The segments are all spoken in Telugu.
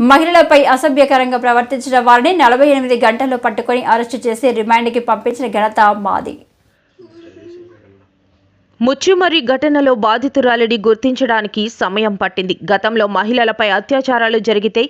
మహిళలపై అసభ్యకరంగా ప్రవర్తించిన వారిని 48 గంటల్లో పట్టుకొని అరెస్టు చేసి రిమాండ్కి పంపించిన ఘనత మాది. ముచ్చుమర్రి ఘటనలో బాధితురాలిని గుర్తించడానికి సమయం పట్టింది. గతంలో మహిళలపై అత్యాచారాలు జరిగితే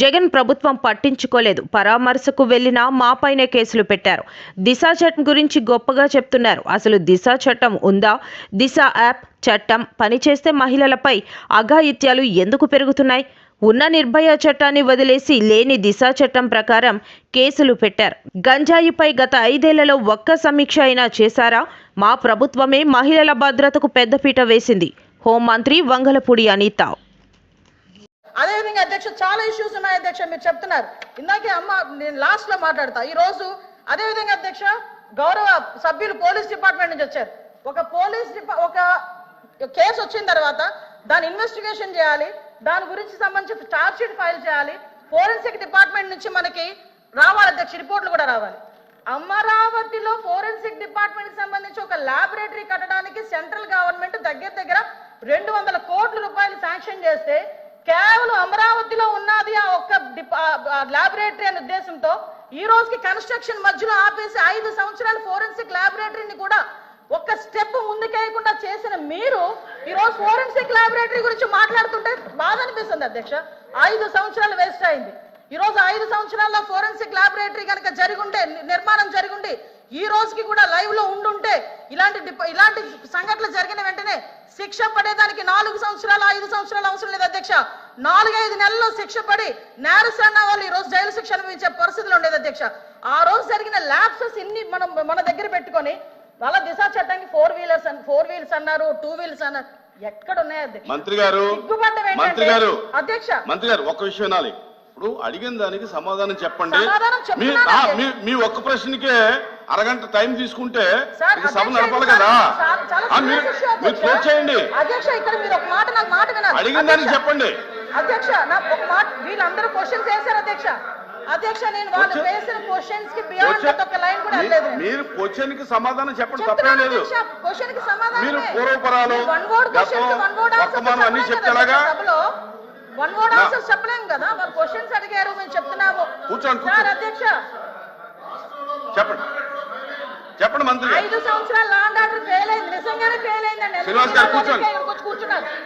జగన్ ప్రభుత్వం పట్టించుకోలేదు. పరామర్శకు వెళ్లినా మాపైనే కేసులు పెట్టారు. దిశ చట్టం గురించి గొప్పగా చెప్తున్నారు. అసలు దిశ చట్టం ఉందా? దిశ యాప్ చట్టం పనిచేస్తే మహిళలపై అఘాయిత్యాలు ఎందుకు పెరుగుతున్నాయి? ఉన్న నిర్భయ చట్టాన్ని వదిలేసి లేని దిశ చట్టం ప్రకారం కేసులు పెట్టారు. గంజాయిపై గత 5 ఏళ్లలో ఒక్క సమీక్ష అయినా చేశారా? మా ప్రభుత్వమే మహిళల భద్రతకు పెద్దపీట వేసింది. హోంమంత్రి వంగలపూడి అనిత. అదేవిధంగా అధ్యక్ష చాలా ఇష్యూస్ ఉన్నాయి అధ్యక్ష, మీరు చెప్తున్నారు. ఇందాకే అమ్మ నేను లాస్ట్ లో మాట్లాడతా. ఈ రోజు అదేవిధంగా అధ్యక్ష గౌరవ సభ్యులు పోలీస్ డిపార్ట్మెంట్ నుంచి వచ్చారు. ఒక కేసు వచ్చిన తర్వాత దాని ఇన్వెస్టిగేషన్ చేయాలి, దాని గురించి సంబంధించి ఛార్జ్ షీట్ ఫైల్ చేయాలి, ఫోరెన్సిక్ డిపార్ట్మెంట్ నుంచి మనకి రావాలి అధ్యక్ష, రిపోర్ట్లు కూడా రావాలి. అమరావతిలో ఫోరెన్సిక్ డిపార్ట్మెంట్ సంబంధించి ఒక ల్యాబొరేటరీ కట్టడానికి సెంట్రల్ గవర్నమెంట్ దగ్గర 200 కోట్ల రూపాయలు శాంక్షన్ చేస్తే కేవలం అమరావతిలో ఉన్నది ఆ ఒక్క ల్యాబొరేటరీ అనే ఉద్దేశంతో ఈ రోజుకి కన్స్ట్రక్షన్ మధ్యలో ఆపేసి 5 సంవత్సరాలు ఫోరెన్సిక్ ల్యాబొరేటరీని కూడా ఒక్క స్టెప్ ముందుకేయకుండా చేసిన మీరు ఈ రోజు ఫోరెన్సిక్ ల్యాబొరేటరీ గురించి మాట్లాడుతుంటే బాధ అనిపిస్తుంది అధ్యక్ష. 5 సంవత్సరాలు వేస్ట్ అయింది. ఈ రోజు 5 సంవత్సరాల్లో ఫోరెన్సిక్ ల్యాబొరేటరీ కనుక జరుగుంటే, నిర్మాణం జరుగుండి ఈ రోజుకి కూడా లైవ్ లో ఉండుంటే ఇలాంటి సంఘటనలు జరిగిన వెంటనే శిక్ష పడేదానికి 4 సంవత్సరాలు 5 సంవత్సరాలు అవసరం లేదు అధ్యక్ష. 4-5 నెలల్లో శిక్ష పడి నేరస్తున్న వాళ్ళు ఈ రోజు జైలు శిక్ష అనుభవించే పరిస్థితులు ఉండేది అధ్యక్ష. ఆ రోజు జరిగిన ల్యాబ్సెస్ ఇన్ని మన దగ్గర పెట్టుకొని వాళ్ళ దిశ చట్టానికి 4 వీలర్స్ అన్నారు, 2 వీలర్స్ అన్నారు. ఎక్కడ ఉన్నాయి అధ్యక్ష? మంత్రి గారు ఒక్క విషయం వినాలి. ఇప్పుడు అడిగిన దానికి సమాధానం చెప్పండి. మీ ఒక్క ప్రశ్నకే అరగంట టైం తీసుకుంటే సభ నడపాలి కదా. మీరు క్లోజ్ చేయండి. అడిగిన దానికి చెప్పండి అధ్యక్ష. నాకు ఒక మాట, వీళ్ళందరూ క్వశ్చన్స్ వేశారు అధ్యక్ష. అధ్యక్ష నేను వాళ్ళు వేసిన క్వశ్చన్స్ కి బియాండ్ ఒక లైన్ కూడా లేదు. మీరు క్వశ్చన్ కి సమాధానం చెప్పండి, తప్పే లేదు. క్వశ్చన్ కి సమాధానం మీరు పూర్వపరాలు వర్తమానం అన్ని చెప్తేలాగా వన్ వర్డ్ ఆన్సర్ చెప్పలేం కదా. వాళ్ళు క్వశ్చన్స్ అడిగారు, మేము చెప్తున్నాము. కూర్చోండి అధ్యక్ష చెప్పండి మంత్రి. 5 సంవత్సరాలు లా అండ్ ఆర్డర్ ఫెయిల్ అయింది, నిజంగానే ఫెయిల్ అయిందండి. శ్రీనివాస్ గారు కూర్చోండి.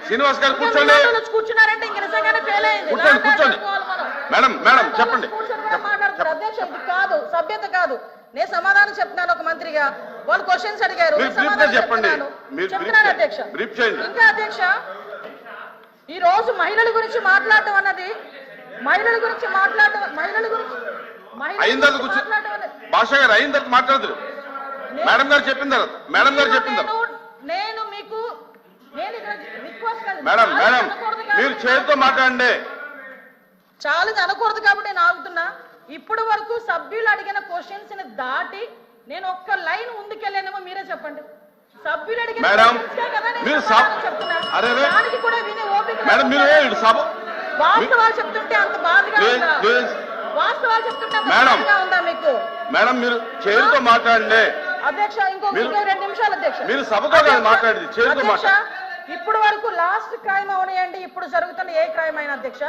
శ్రీనివాస్ గారు కూర్చోండి. కూర్చున్నారంటే ఇంక నిజంగానే ఫెయిల్ అయింది. కూర్చోండి. మేడం చెప్పండి. అధ్యక్ష ఇది కాదు, సభ్యత కాదు. నేను సమాధానం చెప్తున్నాను ఒక మంత్రిగా. వాళ్ళు క్వశ్చన్స్ అడిగారు, చెప్తున్నాను అధ్యక్ష. ఇంకా అధ్యక్ష ఈ రోజు మహిళల గురించి మాట్లాడటం అన్నది భాష గారు అయిన తర్వాత మాట్లాడదు. మేడం గారు చెప్పిన తర్వాత నేను మీకు మేడం మీరు చేతితో మాట్లాడండి. చాలా అనకూడదు కాబట్టి నేను ఆగుతున్నా. ఇప్పటి వరకు సభ్యులు అడిగిన క్వశ్చన్స్ ని దాటి నేను ఒక్క లైన్ ముందుకెళ్ళానేమో మీరే చెప్పండి. సభ్యులు అడిగిన వాస్తవాలు చెప్తుంటే అంత బాధగా ఉందా మీకు? మేడం మీరు చేతితో మాట్లాడండి అధ్యక్ష. ఇంకొక 2 నిమిషాలు అధ్యక్ష. మీరు సభతో మాట్లాడింది చేతితో మాట్లాడండి. ఇప్పటి వరకు లాస్ట్ క్రైమ్ అవనియండి, ఇప్పుడు జరుగుతున్న ఏ క్రైమ్ అయినా అధ్యక్ష,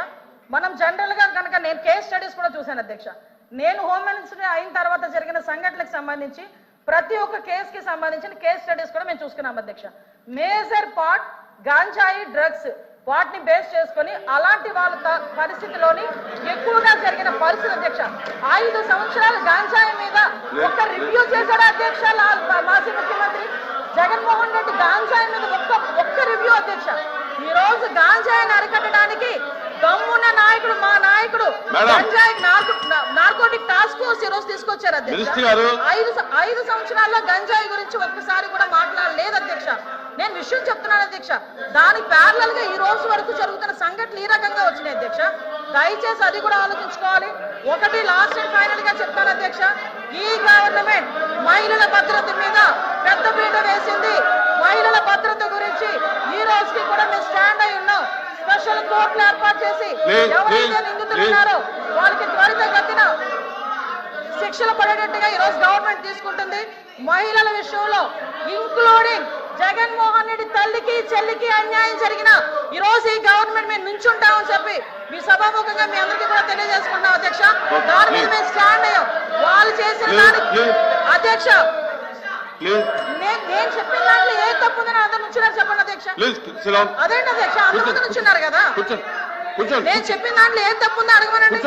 మనం జనరల్ గా కనుక నేను కేస్ స్టడీస్ కూడా చూశాను అధ్యక్ష. నేను హోమ్ మినిస్టర్ అయిన తర్వాత జరిగిన సంఘటనలకు సంబంధించి ప్రతి ఒక్క కేసుకి సంబంధించిన కేస్ స్టడీస్ కూడా మేము చూసుకున్నాం అధ్యక్ష. మేజర్ పార్ట్ గాంజాయి డ్రగ్స్ వాటిని బేస్ చేసుకొని అలాంటి వాళ్ళ పరిస్థితిలోని ఎక్కువగా జరిగిన పరిస్థితి అధ్యక్ష. 5 సంవత్సరాలు గాంజాయి మీద ఒక్క రివ్యూ చేశాడు అధ్యక్ష మాజీ ముఖ్యమంత్రి జగన్మోహన్ రెడ్డి. గాంజాయి మీద ఒక్క రివ్యూ అధ్యక్ష. ఈ రోజు గాంజాయిని అరికట్టడానికి దమ్మున్న నాయకుడు మా నాయకుడు గంజాయి నార్కోటిక్ టాస్క్ ఫోర్స్ ఈ రోజు తీసుకొచ్చారు అధ్యక్ష. 5 సంవత్సరాల్లో గంజాయి గురించి ఒక్కసారి కూడా మాట్లాడలేదు అధ్యక్ష. నేను విషయం చెప్తున్నాను అధ్యక్ష. దానికి ప్యారలల్ గా ఈ రోజు వరకు జరుగుతున్న సంఘటనలు ఈ రకంగా వచ్చినాయి అధ్యక్ష. దయచేసి అది కూడా ఆలోచించుకోవాలి. ఒకటి లాస్ట్ అండ్ ఫైనల్ గా చెప్తాను అధ్యక్ష, ఈ గవర్నమెంట్ మహిళల భద్రత మీద పెద్ద పీట వేసింది. మహిళల భద్రత గురించి ఈ రోజుకి కూడా మేము స్టాండ్ అయి ఉన్నాం. స్పెషల్ కోర్టులు ఏర్పాటు చేసి ఎవరైతే నిందితులు ఉన్నారో వాళ్ళకి త్వరితగతిన శిక్షలు పడేటట్టుగా ఈ రోజు గవర్నమెంట్ తీసుకుంటుంది. మహిళల విషయంలో ఇంక్లూడింగ్ జగన్మోహన్ రెడ్డి తల్లికి చెల్లికి అన్యాయం జరిగిన ఈ రోజు ఈ గవర్నమెంట్ మేము నుంచుంటామని చెప్పి మీ సభాముఖంగా మీ అందరికీ కూడా తెలియజేసుకుంటాం అధ్యక్ష. దాని మీద మేము స్టాండ్ అయ్యాం. వాళ్ళు చేసిన దానికి అధ్యక్ష నేను చెప్పిన దాంట్లో ఏ తప్పు ఉందని అందరు నుంచున్నారు చెప్పండి అధ్యక్ష. అదేంటి అధ్యక్ష అందరూ నుంచున్నారు కదా, నేను చెప్పిన దాంట్లో ఏం తప్పు ఉందో అడగమనండి.